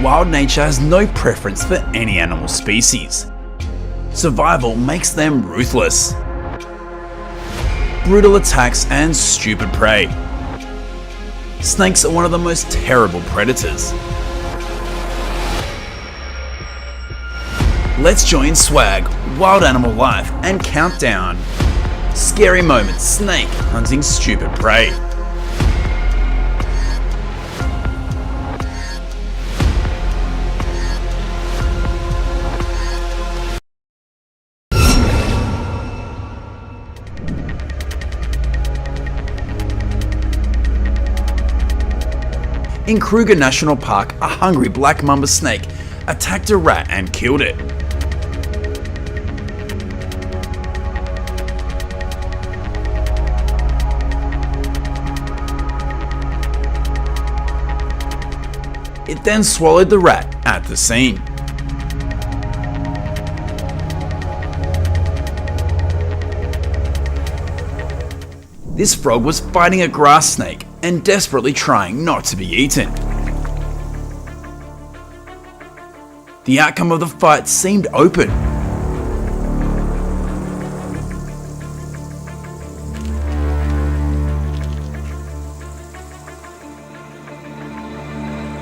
Wild nature has no preference for any animal species. Survival makes them ruthless. Brutal attacks and stupid prey. Snakes are one of the most terrible predators. Let's join Swag, Wild Animal Life, and count down. Scary moments, snake hunting stupid prey. In Kruger National Park, a hungry black mamba snake attacked a rat and killed it. It then swallowed the rat at the scene. This frog was fighting a grass snake and desperately trying not to be eaten. The outcome of the fight seemed open.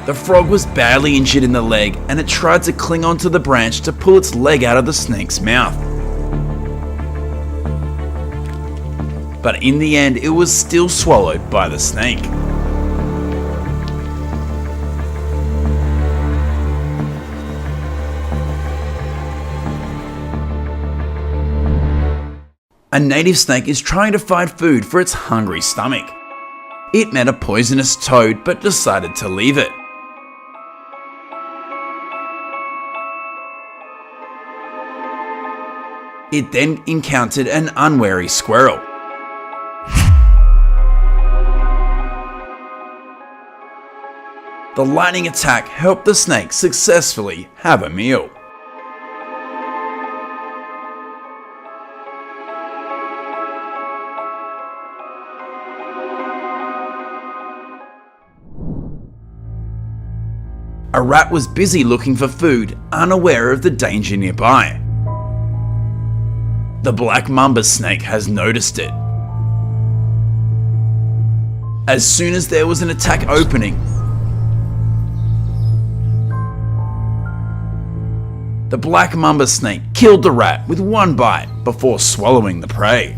The frog was badly injured in the leg and it tried to cling onto the branch to pull its leg out of the snake's mouth. But in the end, it was still swallowed by the snake. A native snake is trying to find food for its hungry stomach. It met a poisonous toad but decided to leave it. It then encountered an unwary squirrel. The lightning attack helped the snake successfully have a meal. A rat was busy looking for food, unaware of the danger nearby. The black mamba snake has noticed it. As soon as there was an attack opening, the black mamba snake killed the rat with one bite before swallowing the prey.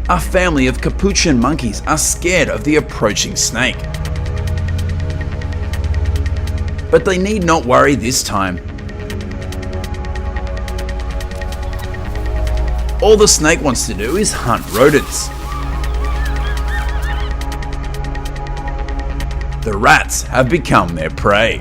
A family of capuchin monkeys are scared of the approaching snake. But they need not worry this time. All the snake wants to do is hunt rodents. The rats have become their prey.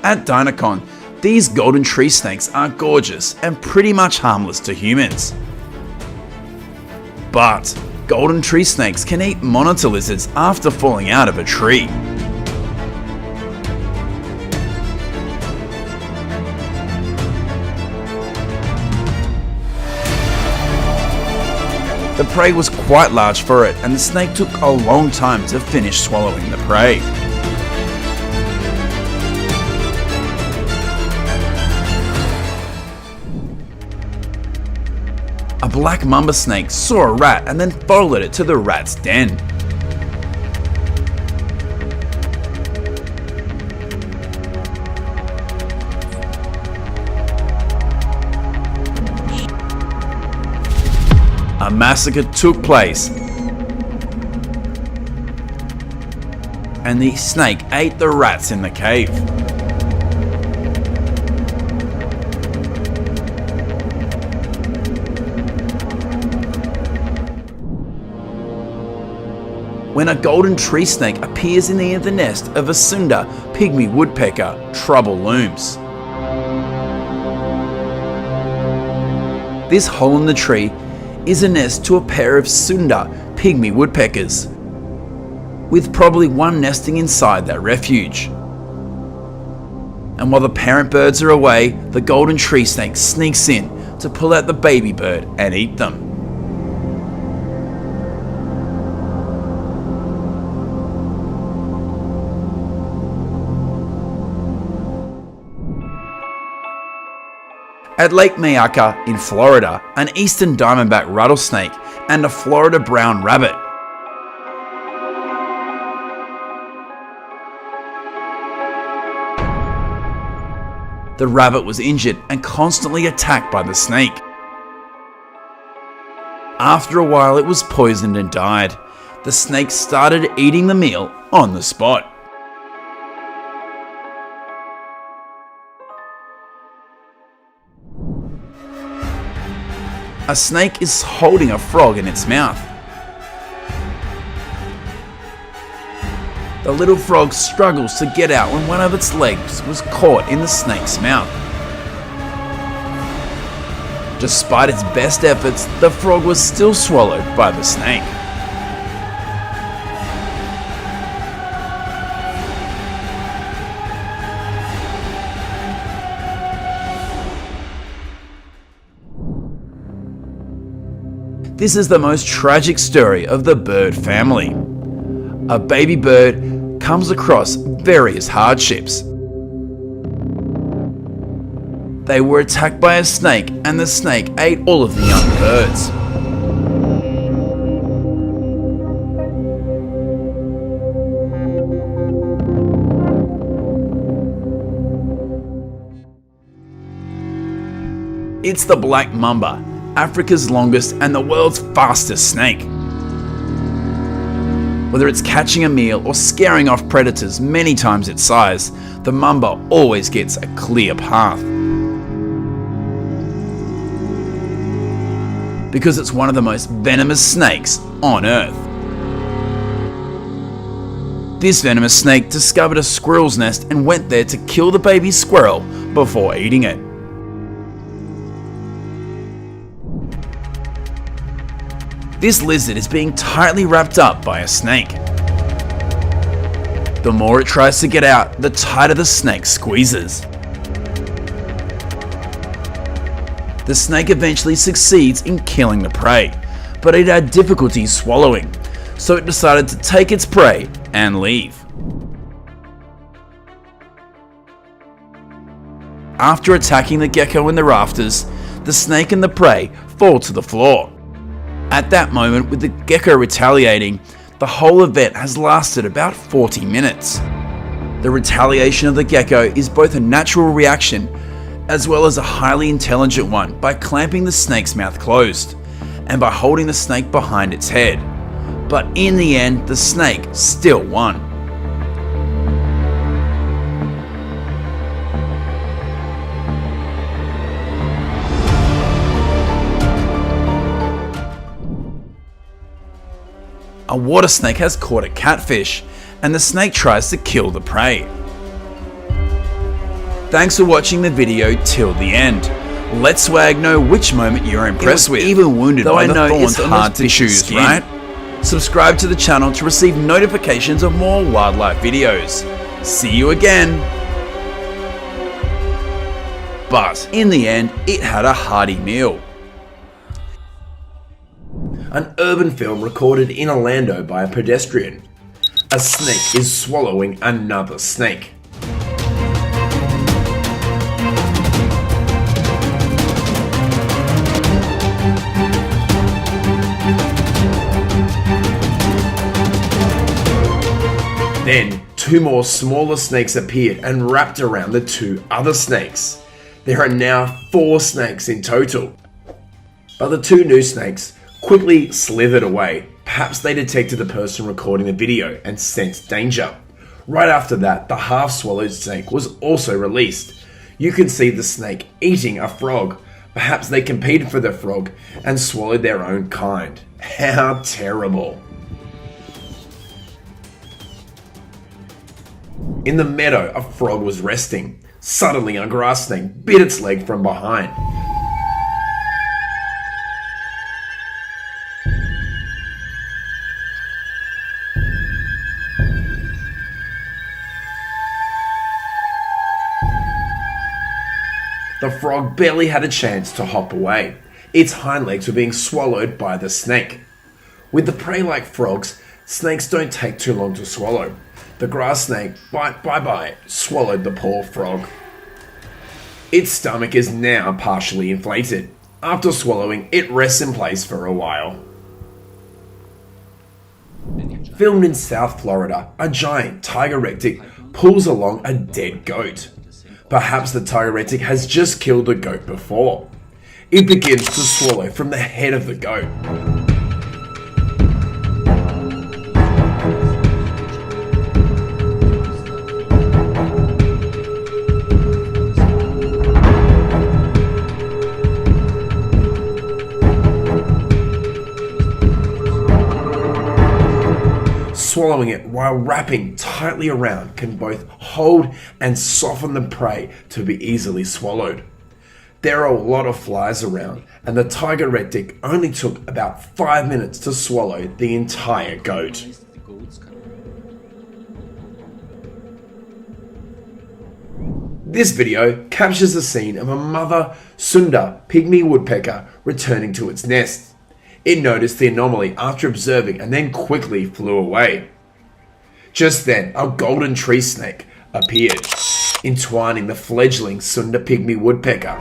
At Dynacon, these golden tree snakes are gorgeous and pretty much harmless to humans. But golden tree snakes can eat monitor lizards after falling out of a tree. The prey was quite large for it, and the snake took a long time to finish swallowing the prey. A black mamba snake saw a rat and then followed it to the rat's den. A massacre took place, and the snake ate the rats in the cave. When a golden tree snake appears near the nest of a Sunda pygmy woodpecker, trouble looms. This hole in the tree is a nest to a pair of Sunda pygmy woodpeckers. with probably one nesting inside that refuge. And while the parent birds are away, the golden tree snake sneaks in to pull out the baby bird and eat them. At Lake Mayaka in Florida, an eastern diamondback rattlesnake and a Florida brown rabbit. The rabbit was injured and constantly attacked by the snake. After a while, it was poisoned and died. The snake started eating the meal on the spot. A snake is holding a frog in its mouth. The little frog struggles to get out when one of its legs was caught in the snake's mouth. Despite its best efforts, the frog was still swallowed by the snake. This is the most tragic story of the bird family. A baby bird comes across various hardships. They were attacked by a snake, and the snake ate all of the young birds. It's the black mamba, Africa's longest and the world's fastest snake. Whether it's catching a meal or scaring off predators many times its size, the mamba always gets a clear path. Because it's one of the most venomous snakes on Earth. This venomous snake discovered a squirrel's nest and went there to kill the baby squirrel before eating it. This lizard is being tightly wrapped up by a snake. The more it tries to get out, the tighter the snake squeezes. The snake eventually succeeds in killing the prey, but it had difficulty swallowing, so it decided to take its prey and leave. After attacking the gecko in the rafters, the snake and the prey fall to the floor. At that moment, with the gecko retaliating, the whole event has lasted about 40 minutes. The retaliation of the gecko is both a natural reaction as well as a highly intelligent one by clamping the snake's mouth closed and by holding the snake behind its head. But in the end, the snake still won. A water snake has caught a catfish, and the snake tries to kill the prey. Thanks for watching the video till the end. Let Swag know which moment you're impressed with. Even wounded by the thorns on hard to choose, right? Subscribe to the channel to receive notifications of more wildlife videos. See you again. But in the end, it had a hearty meal. An urban film recorded in Orlando by a pedestrian. A snake is swallowing another snake. Then, two more smaller snakes appeared and wrapped around the two other snakes. There are now 4 snakes in total. But the 2 new snakes quickly slithered away. Perhaps they detected the person recording the video and sensed danger. Right after that, the half-swallowed snake was also released. You can see the snake eating a frog. Perhaps they competed for the frog and swallowed their own kind. How terrible. In the meadow, a frog was resting. Suddenly, a grass snake bit its leg from behind. The frog barely had a chance to hop away. Its hind legs were being swallowed by the snake. With the prey like frogs, snakes don't take too long to swallow. The grass snake, bye, swallowed the poor frog. Its stomach is now partially inflated. After swallowing, it rests in place for a while. Filmed in South Florida, a giant tiger-rectic pulls along a dead goat. Perhaps the tiger-rectic has just killed a goat before. It begins to swallow from the head of the goat. Swallowing it while wrapping tightly around can both hold and soften the prey to be easily swallowed. There are a lot of flies around, and the tiger-rectic only took about 5 minutes to swallow the entire goat. This video captures the scene of a mother Sunda pygmy woodpecker returning to its nest. It noticed the anomaly after observing and then quickly flew away. Just then, a golden tree snake appeared, entwining the fledgling Sunda pygmy woodpecker.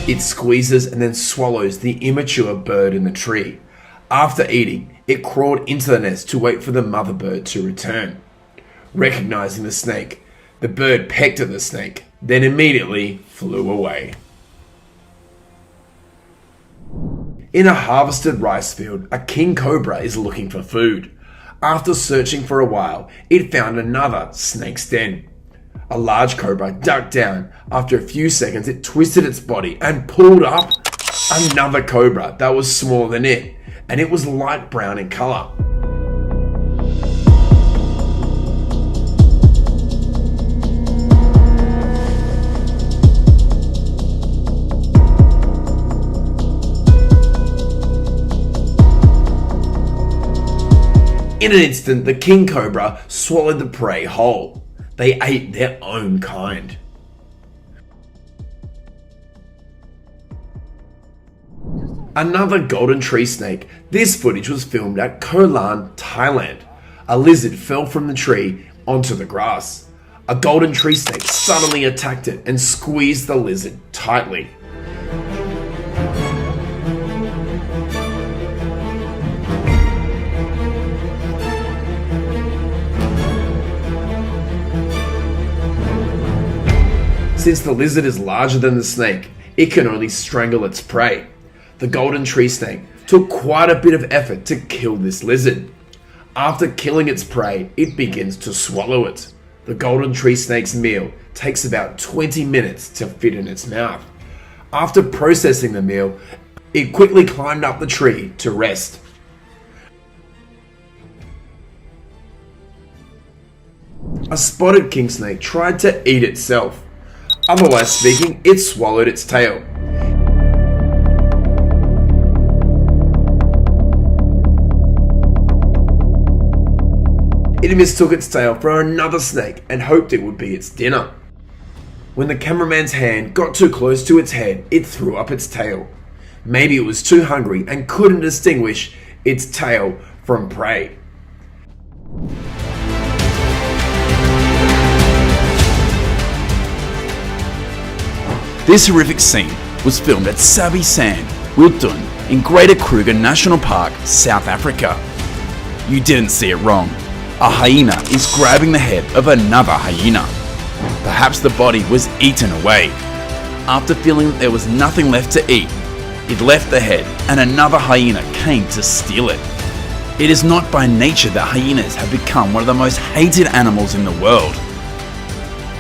It squeezes and then swallows the immature bird in the tree. After eating, it crawled into the nest to wait for the mother bird to return. Recognizing the snake, the bird pecked at the snake, then immediately flew away. In a harvested rice field, a king cobra is looking for food. After searching for a while, it found another snake's den. A large cobra ducked down. After a few seconds, it twisted its body and pulled up another cobra that was smaller than it, and it was light brown in color. In an instant, the king cobra swallowed the prey whole. They ate their own kind. Another golden tree snake. This footage was filmed at Koh Larn, Thailand. A lizard fell from the tree onto the grass. A golden tree snake suddenly attacked it and squeezed the lizard tightly. Since the lizard is larger than the snake, it can only strangle its prey. The golden tree snake took quite a bit of effort to kill this lizard. After killing its prey, it begins to swallow it. The golden tree snake's meal takes about 20 minutes to fit in its mouth. After processing the meal, it quickly climbed up the tree to rest. A spotted king snake tried to eat itself. Otherwise speaking, it swallowed its tail. It mistook its tail for another snake and hoped it would be its dinner. When the cameraman's hand got too close to its head, it threw up its tail. Maybe it was too hungry and couldn't distinguish its tail from prey. This horrific scene was filmed at Sabi Sand, Wilton, in Greater Kruger National Park, South Africa. You didn't see it wrong. A hyena is grabbing the head of another hyena. Perhaps the body was eaten away. After feeling that there was nothing left to eat, it left the head and another hyena came to steal it. It is not by nature that hyenas have become one of the most hated animals in the world.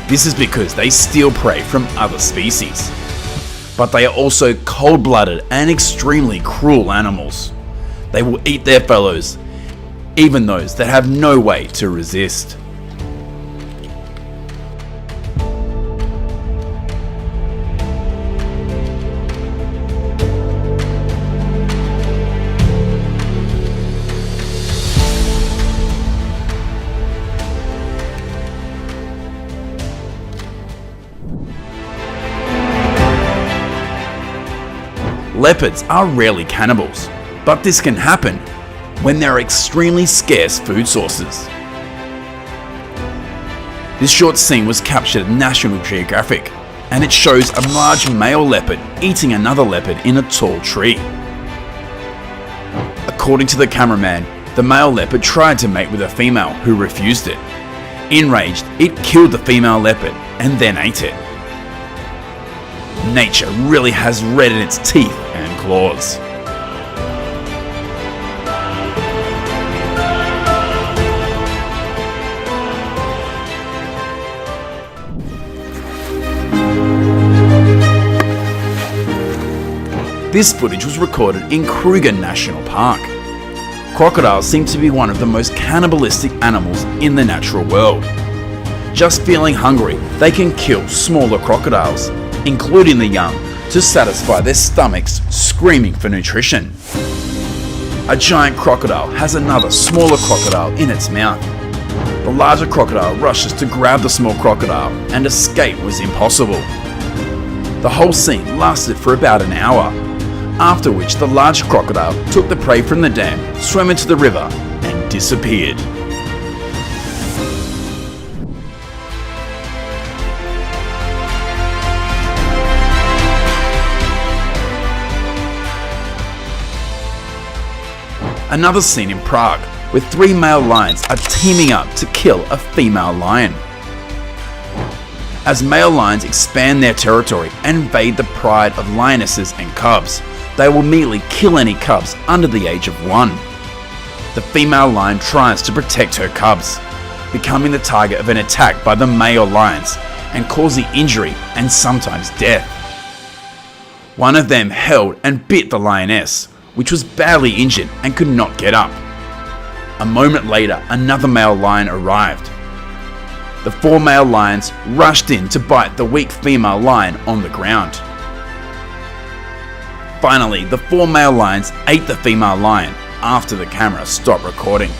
This is because they steal prey from other species. But they are also cold-blooded and extremely cruel animals. They will eat their fellows, even those that have no way to resist. Leopards are rarely cannibals, but this can happen when there are extremely scarce food sources. This short scene was captured at National Geographic, and it shows a large male leopard eating another leopard in a tall tree. According to the cameraman, the male leopard tried to mate with a female who refused it. Enraged, it killed the female leopard and then ate it. Nature really has red in its teeth and claws. This footage was recorded in Kruger National Park. Crocodiles seem to be one of the most cannibalistic animals in the natural world. Just feeling hungry, they can kill smaller crocodiles, including the young, to satisfy their stomachs screaming for nutrition. A giant crocodile has another smaller crocodile in its mouth. The larger crocodile rushes to grab the small crocodile, and escape was impossible. The whole scene lasted for about an hour, after which the large crocodile took the prey from the dam, swam into the river, and disappeared. Another scene in Prague, where 3 male lions are teaming up to kill a female lion. As male lions expand their territory and invade the pride of lionesses and cubs, they will immediately kill any cubs under the age of 1. The female lion tries to protect her cubs, becoming the target of an attack by the male lions and causing injury and sometimes death. One of them held and bit the lioness, which was badly injured and could not get up. A moment later, another male lion arrived. The 4 male lions rushed in to bite the weak female lion on the ground. Finally, the 4 male lions ate the female lion after the camera stopped recording.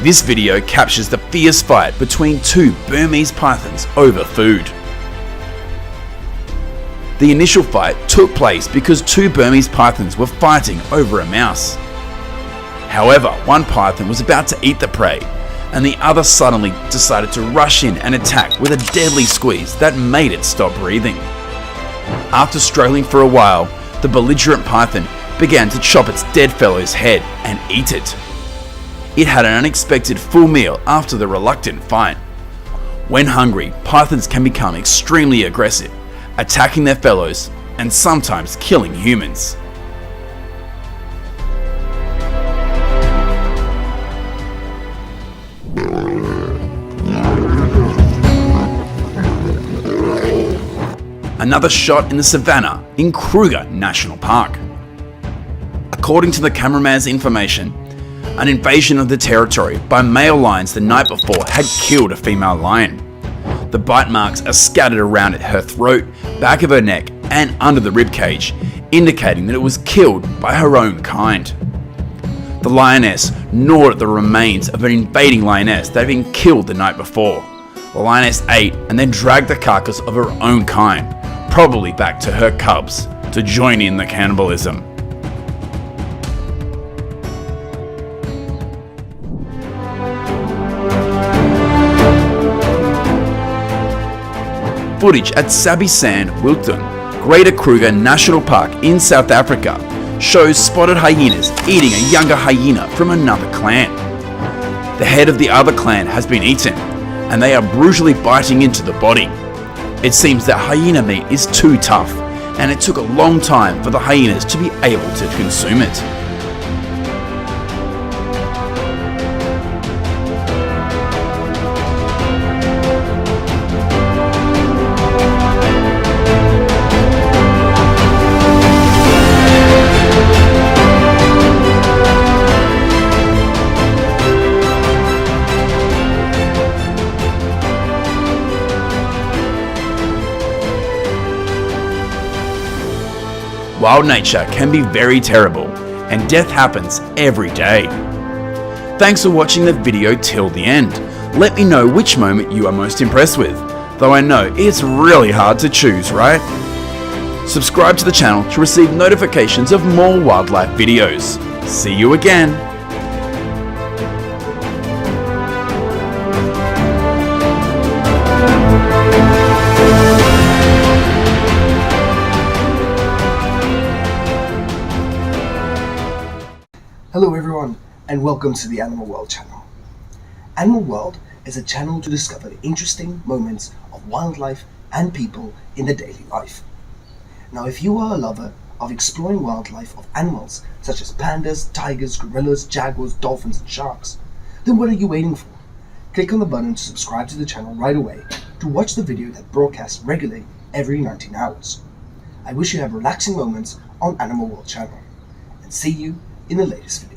This video captures the fierce fight between 2 Burmese pythons over food. The initial fight took place because 2 Burmese pythons were fighting over a mouse. However, one python was about to eat the prey, and the other suddenly decided to rush in and attack with a deadly squeeze that made it stop breathing. After struggling for a while, the belligerent python began to chop its dead fellow's head and eat it. It had an unexpected full meal after the reluctant fight. When hungry, pythons can become extremely aggressive, attacking their fellows and sometimes killing humans. Another shot in the savannah in Kruger National Park. According to the cameraman's information, an invasion of the territory by male lions the night before had killed a female lion. The bite marks are scattered around her throat, back of her neck, and under the ribcage, indicating that it was killed by her own kind. The lioness gnawed at the remains of an invading lioness that had been killed the night before. The lioness ate and then dragged the carcass of her own kind, probably back to her cubs, to join in the cannibalism. Footage at Sabi Sand, Wilton, Greater Kruger National Park in South Africa shows spotted hyenas eating a younger hyena from another clan. The head of the other clan has been eaten, and they are brutally biting into the body. It seems that hyena meat is too tough, and it took a long time for the hyenas to be able to consume it. Wild nature can be very terrible, and death happens every day. Thanks for watching the video till the end. Let me know which moment you are most impressed with, though I know it's really hard to choose, right? Subscribe to the channel to receive notifications of more wildlife videos. See you again! Hello everyone, and welcome to the Animal World channel. Animal World is a channel to discover the interesting moments of wildlife and people in their daily life. Now, if you are a lover of exploring wildlife of animals such as pandas, tigers, gorillas, jaguars, dolphins, and sharks, then what are you waiting for? Click on the button to subscribe to the channel right away to watch the video that broadcasts regularly every 19 hours. I wish you have relaxing moments on Animal World channel, and see you in the latest video.